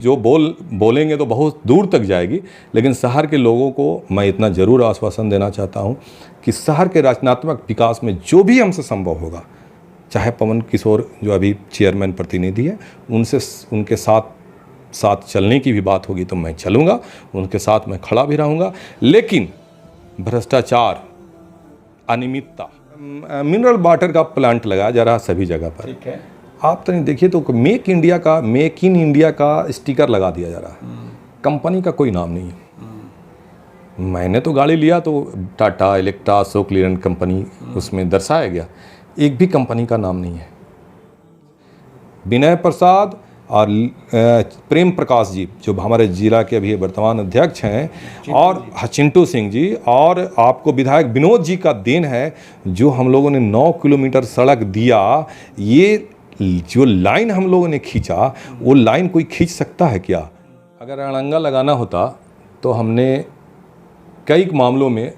जो बोलेंगे तो बहुत दूर तक जाएगी, लेकिन शहर के लोगों को मैं इतना ज़रूर आश्वासन देना चाहता हूं कि शहर के रचनात्मक विकास में जो भी हमसे संभव होगा, चाहे पवन किशोर जो अभी चेयरमैन प्रतिनिधि है उनके साथ चलने की भी बात होगी तो मैं चलूँगा, उनके साथ मैं खड़ा भी रहूँगा। लेकिन भ्रष्टाचार, अनियमितता, मिनरल वाटर का प्लांट लगाया जा रहा सभी जगह पर, ठीक है। आप तो नहीं देखिए तो मेक इन इंडिया का स्टिकर लगा दिया जा रहा है, कंपनी का कोई नाम नहीं है। मैंने तो गाड़ी लिया तो टाटा, इलेक्ट्रा, अशोक लीलैंड कंपनी उसमें दर्शाया गया, एक भी कंपनी का नाम नहीं है। विनय प्रसाद और प्रेम प्रकाश जी जो हमारे जिला के अभी वर्तमान अध्यक्ष हैं, और चिंटू सिंह जी, और आपको विधायक विनोद जी का देन है जो हम लोगों ने 9 किलोमीटर सड़क दिया। ये जो लाइन हम लोगों ने खींचा, वो लाइन कोई खींच सकता है क्या? अगर अड़ंगा लगाना होता तो हमने कई मामलों में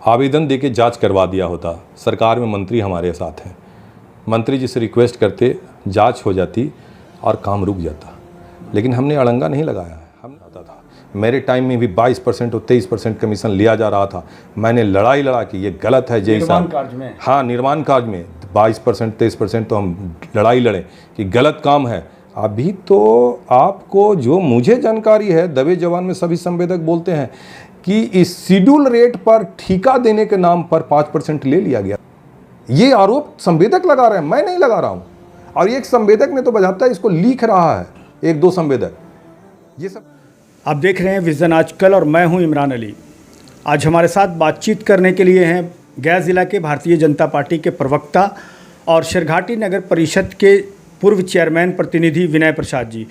आवेदन देके जांच करवा दिया होता। सरकार में मंत्री हमारे साथ हैं, मंत्री जी से रिक्वेस्ट करते, जांच हो जाती और काम रुक जाता। लेकिन हमने अड़ंगा नहीं लगाया। हम आता था, मेरे टाइम में भी 22% और 23% कमीशन लिया जा रहा था। मैंने लड़ा कि ये गलत है। जैसा निर्माण कार्य में 22% 23% तो हम लड़े कि गलत काम है। अभी तो आपको जो मुझे जानकारी है, दबे जवान में सभी संवेदक बोलते हैं कि इस शेड्यूल रेट पर ठेका देने के नाम पर 5% ले लिया गया। ये आरोप संवेदक लगा रहे हैं, मैं नहीं लगा रहा हूं। और एक संवेदक ने तो बजाता है, इसको लिख रहा है, 1-2 संवेदक। ये सब आप देख रहे हैं विजन आजकल, और मैं हूं इमरान अली। आज हमारे साथ बातचीत करने के लिए हैं गया ज़िला के भारतीय जनता पार्टी के प्रवक्ता और शेरघाटी नगर परिषद के पूर्व चेयरमैन प्रतिनिधि विनय प्रसाद जी।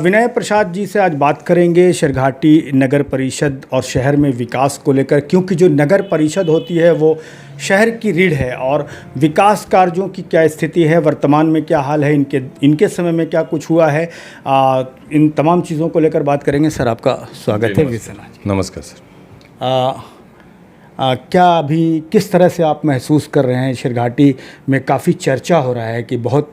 विनय प्रसाद जी से आज बात करेंगे शेरघाटी नगर परिषद और शहर में विकास को लेकर, क्योंकि जो नगर परिषद होती है वो शहर की रीढ़ है, और विकास कार्यों की क्या स्थिति है, वर्तमान में क्या हाल है, इनके समय में क्या कुछ हुआ है, इन तमाम चीज़ों को लेकर बात करेंगे। सर, आपका स्वागत है विजन। नमस्कार सर। क्या अभी किस तरह से आप महसूस कर रहे हैं? शेरघाटी में काफ़ी चर्चा हो रहा है कि बहुत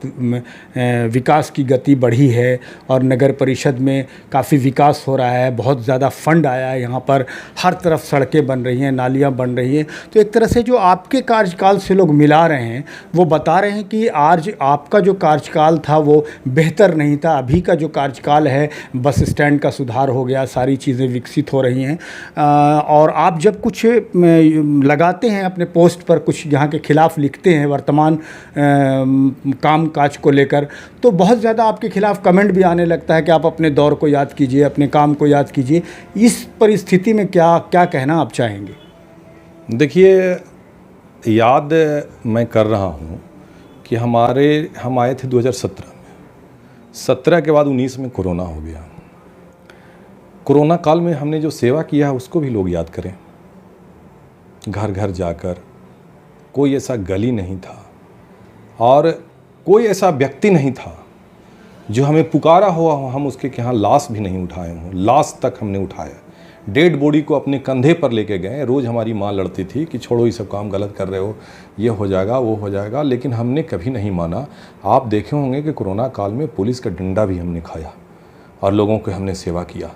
विकास की गति बढ़ी है और नगर परिषद में काफ़ी विकास हो रहा है, बहुत ज़्यादा फंड आया है, यहाँ पर हर तरफ सड़कें बन रही हैं, नालियाँ बन रही हैं। तो एक तरह से जो आपके कार्यकाल से लोग मिला रहे हैं वो बता रहे हैं कि आज आपका जो कार्यकाल था वो बेहतर नहीं था। अभी का जो कार्यकाल है, बस स्टैंड का सुधार हो गया, सारी चीज़ें विकसित हो रही हैं। और आप जब कुछ लगाते हैं अपने पोस्ट पर, कुछ यहाँ के खिलाफ लिखते हैं वर्तमान काम काज को लेकर, तो बहुत ज़्यादा आपके खिलाफ कमेंट भी आने लगता है कि आप अपने दौर को याद कीजिए, अपने काम को याद कीजिए। इस परिस्थिति में क्या कहना आप चाहेंगे? देखिए, याद मैं कर रहा हूँ कि हम आए थे 2017 में। 17 के बाद 19 में कोरोना हो गया। कोरोना काल में हमने जो सेवा किया है उसको भी लोग याद करें। घर घर जाकर, कोई ऐसा गली नहीं था और कोई ऐसा व्यक्ति नहीं था जो हमें पुकारा हुआ हो, हम उसके यहाँ लाश भी नहीं उठाए हों। लाश तक हमने उठाया, डेड बॉडी को अपने कंधे पर लेके गए। रोज़ हमारी माँ लड़ती थी कि छोड़ो ये सब काम गलत कर रहे हो, ये हो जाएगा वो हो जाएगा, लेकिन हमने कभी नहीं माना। आप देखे होंगे कि कोरोना काल में पुलिस का डंडा भी हमने खाया और लोगों को हमने सेवा किया।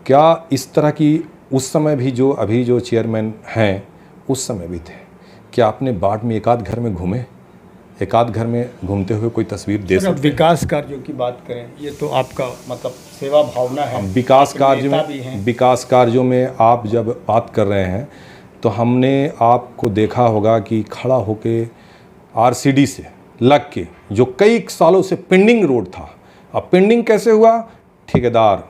क्या इस तरह की उस समय भी जो अभी जो चेयरमैन हैं उस समय भी थे? क्या आपने बाढ़ में एकाध घर में घूमे, एकाध घर में घूमते हुए कोई तस्वीर दे सकते? विकास कार्यों की बात करें, ये तो आपका मतलब सेवा भावना है। विकास कार्यों में आप जब बात कर रहे हैं तो हमने आपको देखा होगा कि खड़ा होके RCD से लग के जो कई सालों से पेंडिंग रोड था, अब पेंडिंग कैसे हुआ? ठेकेदार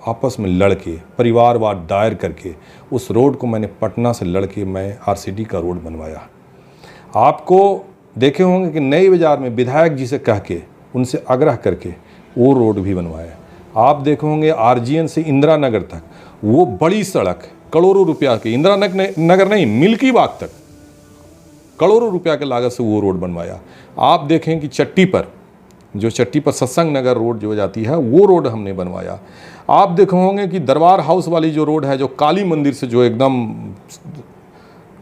आपस में लड़के, परिवारवाद दायर करके उस रोड को मैंने पटना से लड़के मैं RCD का रोड बनवाया। आपको देखे होंगे कि नई बाज़ार में विधायक जी से कह के, उनसे आग्रह करके वो रोड भी बनवाया। आप देखे होंगे RGN से इंदिरा नगर तक वो बड़ी सड़क करोड़ों रुपया की, इंदिरा नगर नहीं, मिल्की बाग तक करोड़ों रुपया के लागत से वो रोड बनवाया। आप देखें कि चट्टी पर सत्संग नगर रोड जो जाती है वो रोड हमने बनवाया। आप देखे होंगे कि दरबार हाउस वाली जो रोड है, जो काली मंदिर से जो एकदम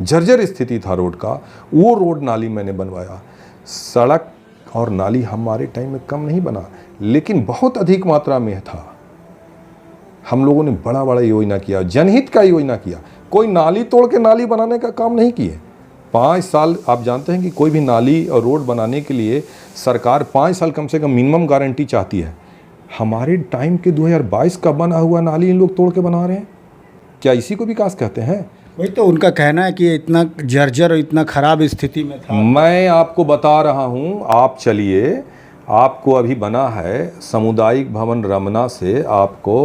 जर्जर स्थिति था रोड का, वो रोड नाली मैंने बनवाया। सड़क और नाली हमारे टाइम में कम नहीं बना, लेकिन बहुत अधिक मात्रा में था। हम लोगों ने बड़ा बड़ा योजना किया, जनहित का योजना किया, कोई नाली तोड़ के नाली बनाने का काम नहीं किए। 5 साल आप जानते हैं कि कोई भी नाली और रोड बनाने के लिए सरकार 5 साल कम से कम मिनिमम गारंटी चाहती है। हमारे टाइम के 2022 का बना हुआ नाली इन लोग तोड़ के बना रहे हैं। क्या इसी को विकास कहते हैं? वही तो उनका कहना है कि इतना जर्जर और इतना ख़राब स्थिति में था। मैं आपको बता रहा हूँ, आप चलिए, आपको अभी बना है सामुदायिक भवन रमना से आपको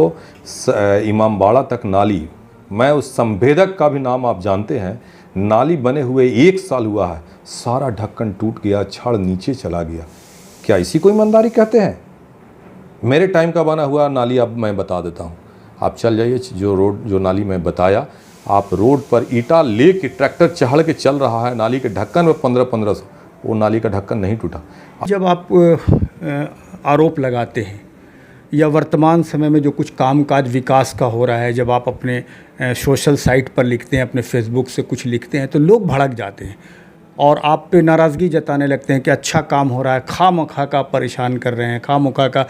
इमामबाड़ा तक नाली, मैं उस संवेदक का भी नाम आप जानते हैं, नाली बने हुए 1 साल हुआ है, सारा ढक्कन टूट गया, छड़ नीचे चला गया। क्या इसी को ईमानदारी कहते हैं? मेरे टाइम का बना हुआ नाली अब मैं बता देता हूँ, आप चल जाइए, जो नाली मैं बताया, आप रोड पर ईटा ले के ट्रैक्टर चढ़ के चल रहा है, नाली के ढक्कन में 1500 वो नाली का ढक्कन नहीं टूटा। जब आप आरोप लगाते हैं या वर्तमान समय में जो कुछ कामकाज विकास का हो रहा है, जब आप अपने सोशल साइट पर लिखते हैं, अपने फेसबुक से कुछ लिखते हैं, तो लोग भड़क जाते हैं और आप पे नाराज़गी जताने लगते हैं कि अच्छा काम हो रहा है, खामखा का परेशान कर रहे हैं, खामखा का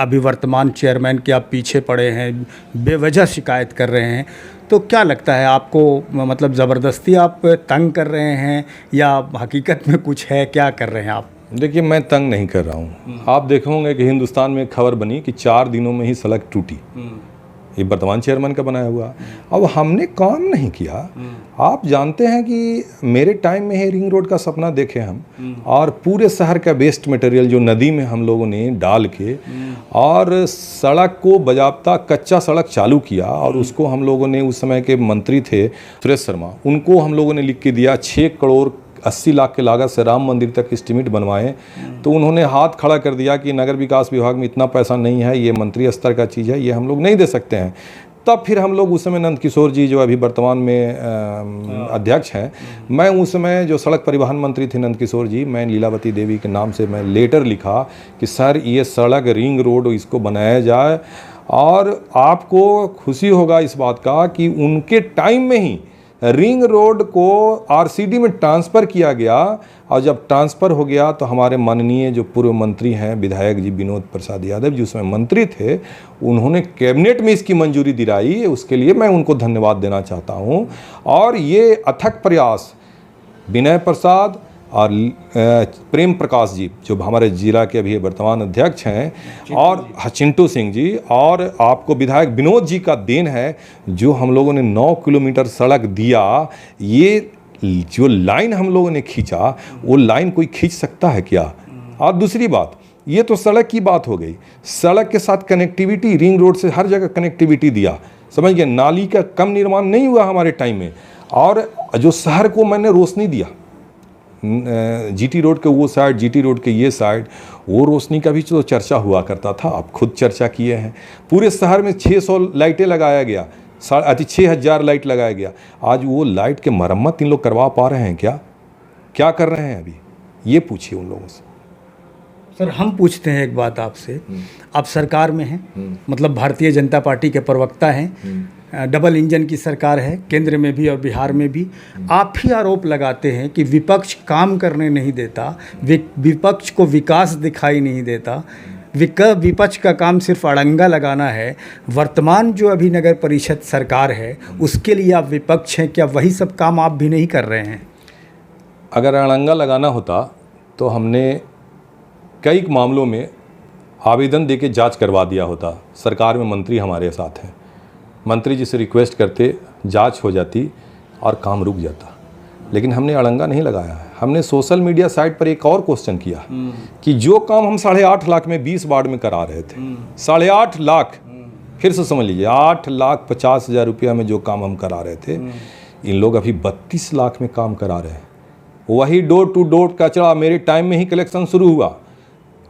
अभी वर्तमान चेयरमैन के आप पीछे पड़े हैं, बेवजह शिकायत कर रहे हैं। तो क्या लगता है आपको, मतलब ज़बरदस्ती आप तंग कर रहे हैं या हकीकत में कुछ है, क्या कर रहे हैं आप? देखिए, मैं तंग नहीं कर रहा हूँ। आप देखोगे कि हिंदुस्तान में खबर बनी कि 4 दिनों में ही सड़क टूटी, ये वर्तमान चेयरमैन का बनाया हुआ। अब हमने काम नहीं किया। आप जानते हैं कि मेरे टाइम में ही रिंग रोड का सपना देखे हम, और पूरे शहर का वेस्ट मटेरियल जो नदी में हम लोगों ने डाल के और सड़क को बजाबता कच्चा सड़क चालू किया, और उसको हम लोगों ने, उस समय के मंत्री थे सुरेश शर्मा, उनको हम लोगों ने लिख के दिया 6 करोड़ 80 लाख के लागत से राम मंदिर तक एस्टीमेट बनवाए। तो उन्होंने हाथ खड़ा कर दिया कि नगर विकास विभाग में इतना पैसा नहीं है, ये मंत्री स्तर का चीज़ है, ये हम लोग नहीं दे सकते हैं। तब फिर हम लोग उस समय नंद किशोर जी जो अभी वर्तमान में अध्यक्ष हैं, मैं उस समय जो सड़क परिवहन मंत्री थे नंद किशोर जी, मैं लीलावती देवी के नाम से मैं लेटर लिखा कि सर ये सड़क रिंग रोड इसको बनाया जाए। और आपको खुशी होगा इस बात का कि उनके टाइम में ही रिंग रोड को आरसीडी में ट्रांसफ़र किया गया, और जब ट्रांसफ़र हो गया तो हमारे माननीय जो पूर्व मंत्री हैं विधायक जी विनोद प्रसाद यादव जी उसमें मंत्री थे, उन्होंने कैबिनेट में इसकी मंजूरी दिलाई। उसके लिए मैं उनको धन्यवाद देना चाहता हूं। और ये अथक प्रयास विनय प्रसाद और प्रेम प्रकाश जी जो हमारे जिला के अभी वर्तमान अध्यक्ष हैं, और चिंटू सिंह जी, और आपको विधायक विनोद जी का देन है जो हम लोगों ने 9 किलोमीटर सड़क दिया। ये जो लाइन हम लोगों ने खींचा, वो लाइन कोई खींच सकता है क्या? और दूसरी बात, ये तो सड़क की बात हो गई, सड़क के साथ कनेक्टिविटी, रिंग रोड से हर जगह कनेक्टिविटी दिया, समझ गए। नाली का कम निर्माण नहीं हुआ हमारे टाइम में, और जो शहर को मैंने रोशनी दिया, जीटी रोड के वो साइड, जीटी रोड के ये साइड, वो रोशनी का भी तो चर्चा हुआ करता था, आप खुद चर्चा किए हैं। पूरे शहर में 600 लाइटें लगाया गया, 6000 लाइट लगाया गया। आज वो लाइट के मरम्मत इन लोग करवा पा रहे हैं क्या? क्या कर रहे हैं अभी? ये पूछिए उन लोगों से। सर, हम पूछते हैं एक बात आपसे, आप सरकार में हैं, मतलब भारतीय जनता पार्टी के प्रवक्ता हैं, डबल इंजन की सरकार है, केंद्र में भी और बिहार में भी। आप ही आरोप लगाते हैं कि विपक्ष काम करने नहीं देता, विपक्ष को विकास दिखाई नहीं देता, विपक्ष का काम सिर्फ अड़ंगा लगाना है। वर्तमान जो अभी नगर परिषद सरकार है उसके लिए आप विपक्ष हैं, क्या वही सब काम आप भी नहीं कर रहे हैं? अगर अड़ंगा लगाना होता तो हमने कई मामलों में आवेदन देके जांच करवा दिया होता। सरकार में मंत्री हमारे साथ हैं, मंत्री जी से रिक्वेस्ट करते, जांच हो जाती और काम रुक जाता। लेकिन हमने अड़ंगा नहीं लगाया है। हमने सोशल मीडिया साइट पर एक और क्वेश्चन किया कि जो काम हम 8.5 लाख में 20 वार्ड में करा रहे थे, 8.5 लाख, फिर से समझ लीजिए, 8,50,000 रुपया में जो काम हम करा रहे थे, इन लोग अभी 32 लाख में काम करा रहे हैं। वही डोर टू डोर कचरा मेरे टाइम में ही कलेक्शन शुरू हुआ।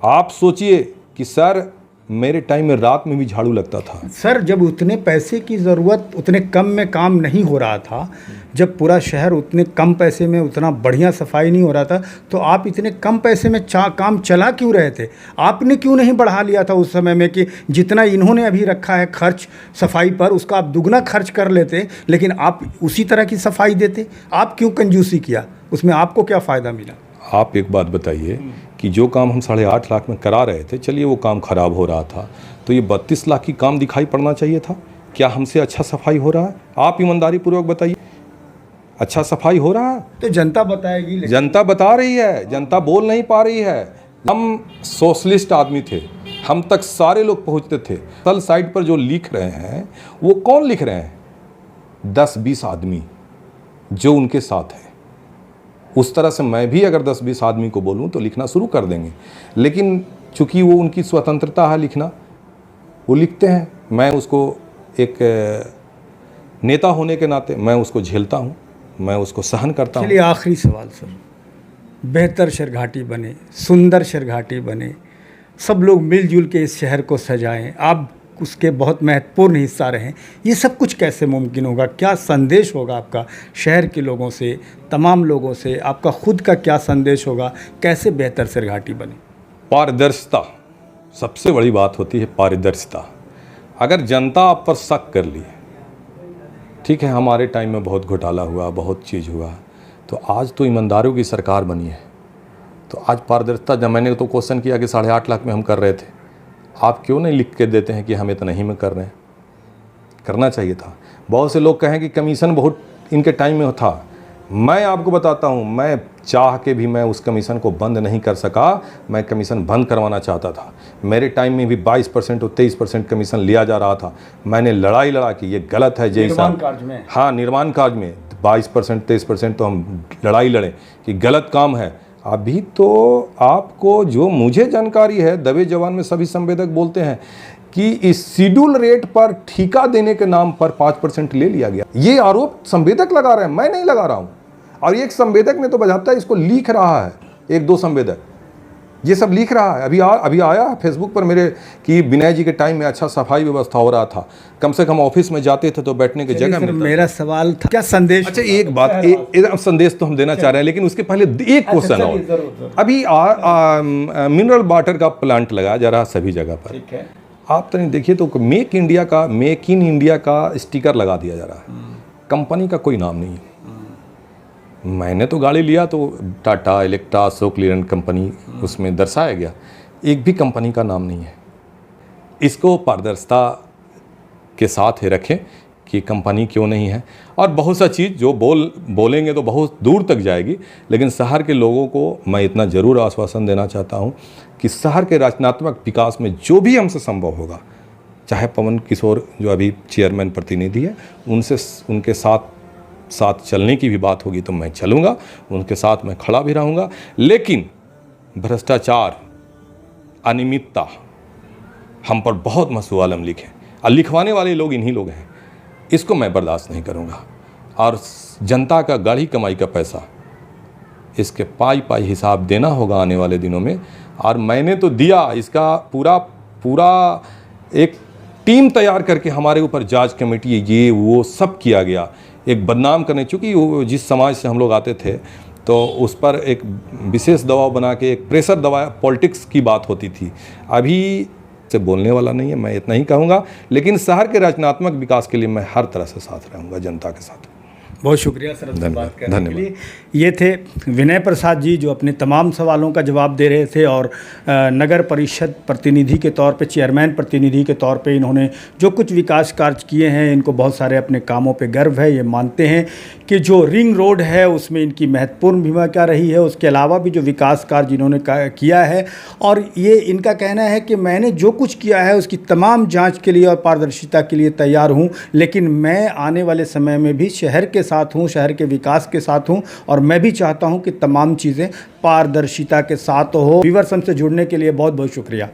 आप सोचिए कि सर मेरे टाइम में रात में भी झाड़ू लगता था। सर, जब उतने पैसे की ज़रूरत, उतने कम में काम नहीं हो रहा था, जब पूरा शहर उतने कम पैसे में उतना बढ़िया सफाई नहीं हो रहा था, तो आप इतने कम पैसे में काम चला क्यों रहे थे? आपने क्यों नहीं बढ़ा लिया था उस समय में कि जितना इन्होंने अभी रखा है खर्च सफाई पर, उसका आप दुगना खर्च कर लेते, लेकिन आप उसी तरह की सफाई देते? आप क्यों कंजूसी किया? उसमें आपको क्या फ़ायदा मिला? आप एक बात बताइए कि जो काम हम 8.5 लाख में करा रहे थे, चलिए वो काम ख़राब हो रहा था, तो ये 32 लाख की काम दिखाई पड़ना चाहिए था। क्या हमसे अच्छा सफाई हो रहा है? आप ईमानदारी पूर्वक बताइए, अच्छा सफाई हो रहा है? तो जनता बताएगी। जनता बता रही है, जनता बोल नहीं पा रही है। हम सोशलिस्ट आदमी थे, हम तक सारे लोग पहुंचते थे। तल साइड पर जो लिख रहे हैं वो कौन लिख रहे हैं? 10-20 आदमी जो उनके साथ हैं। उस तरह से मैं भी अगर 10-20 आदमी को बोलूं तो लिखना शुरू कर देंगे, लेकिन चूंकि वो उनकी स्वतंत्रता है लिखना, वो लिखते हैं। मैं उसको एक नेता होने के नाते मैं उसको झेलता हूं, मैं उसको सहन करता हूं। चलिए आखिरी सवाल सुन, बेहतर शिरघाटी बने, सुंदर शिरघाटी बने, सब लोग मिलजुल के इस शहर को सजाएं, आप उसके बहुत महत्वपूर्ण हिस्सा रहें, ये सब कुछ कैसे मुमकिन होगा? क्या संदेश होगा आपका शहर के लोगों से, तमाम लोगों से? आपका खुद का क्या संदेश होगा? कैसे बेहतर शिरघाटी बने? पारदर्शिता सबसे बड़ी बात होती है, पारदर्शिता। अगर जनता आप पर शक कर ली, ठीक है हमारे टाइम में बहुत घोटाला हुआ, बहुत चीज़ हुआ, तो आज तो ईमानदारों की सरकार बनी है, तो आज पारदर्शिता। जब मैंने तो क्वेश्चन किया कि 8.5 लाख में हम कर रहे थे, आप क्यों नहीं लिख के देते हैं कि हम इतना ही में कर रहे हैं? करना चाहिए था। बहुत से लोग कहें कि कमीशन बहुत इनके टाइम में था। मैं आपको बताता हूं, मैं चाह के भी मैं उस कमीशन को बंद नहीं कर सका। मैं कमीशन बंद करवाना चाहता था। मेरे टाइम में भी 22% और 23% कमीशन लिया जा रहा था। मैंने लड़ाई लड़ा कि ये गलत है जय साहब। निर्माण कार्य में? हाँ, निर्माण कार्य में 22% 23% तो हम लड़ाई लड़े कि गलत काम है। अभी तो आपको जो मुझे जानकारी है, दबे जवान में सभी संवेदक बोलते हैं कि इस शेड्यूल रेट पर ठेका देने के नाम पर 5% ले लिया गया। ये आरोप संवेदक लगा रहे हैं, मैं नहीं लगा रहा हूं। और एक संवेदक ने तो बजाता इसको लिख रहा है, 1-2 संवेदक ये सब लिख रहा है। अभी आया फेसबुक पर मेरे कि विनय जी के टाइम में अच्छा सफाई व्यवस्था हो रहा था, कम से कम ऑफिस में जाते थे तो बैठने की जगह मिलता। मेरा सवाल था क्या संदेश? अच्छा एक बात, एक संदेश तो हम देना चाह रहे हैं, लेकिन उसके पहले एक क्वेश्चन और। अभी मिनरल वाटर का प्लांट लगाया जा रहा सभी जगह पर, ठीक है। आप तो नहीं देखिए तो मेक इन इंडिया का स्टिकर लगा दिया जा रहा है, कंपनी का कोई नाम नहीं है। मैंने तो गाड़ी लिया तो टाटा, इलेक्ट्रा, अशोक लीलैंड कंपनी उसमें दर्शाया गया, एक भी कंपनी का नाम नहीं है। इसको पारदर्शिता के साथ रखें कि कंपनी क्यों नहीं है। और बहुत सा चीज़ जो बोलेंगे तो बहुत दूर तक जाएगी, लेकिन शहर के लोगों को मैं इतना ज़रूर आश्वासन देना चाहता हूं कि शहर के रचनात्मक विकास में जो भी हमसे संभव होगा, चाहे पवन किशोर जो अभी चेयरमैन प्रतिनिधि है उनके साथ चलने की भी बात होगी तो मैं चलूँगा, उनके साथ मैं खड़ा भी रहूँगा। लेकिन भ्रष्टाचार, अनियमितता हम पर बहुत मसुआलम लिखे और लिखवाने वाले लोग इन्हीं लोग हैं, इसको मैं बर्दाश्त नहीं करूँगा। और जनता का गाढ़ी कमाई का पैसा, इसके पाई हिसाब देना होगा आने वाले दिनों में। और मैंने तो दिया, इसका पूरा एक टीम तैयार करके हमारे ऊपर जांच कमेटी ये वो सब किया गया, एक बदनाम करने। चूँकि वो जिस समाज से हम लोग आते थे तो उस पर एक विशेष दबाव बना के एक प्रेशर दबाया, पॉलिटिक्स की बात होती थी। अभी से बोलने वाला नहीं है, मैं इतना ही कहूँगा। लेकिन शहर के रचनात्मक विकास के लिए मैं हर तरह से साथ रहूँगा जनता के साथ। बहुत शुक्रिया सर आपसे बात करने के लिए। ये थे विनय प्रसाद जी जो अपने तमाम सवालों का जवाब दे रहे थे, और नगर परिषद प्रतिनिधि के तौर पे, चेयरमैन प्रतिनिधि के तौर पे इन्होंने जो कुछ विकास कार्य किए हैं, इनको बहुत सारे अपने कामों पे गर्व है। ये मानते हैं कि जो रिंग रोड है उसमें इनकी महत्वपूर्ण भूमिका रही है, उसके अलावा भी जो विकास कार्य इन्होंने किया है। और ये इनका कहना है कि मैंने जो कुछ किया है उसकी तमाम जाँच के लिए और पारदर्शिता के लिए तैयार हूँ, लेकिन मैं आने वाले समय में भी शहर के साथ हूँ, शहर के विकास के साथ हूँ, और मैं भी चाहता हूँ कि तमाम चीज़ें पारदर्शिता के साथ हो। व्यूअर्स, हमसे जुड़ने के लिए बहुत बहुत शुक्रिया।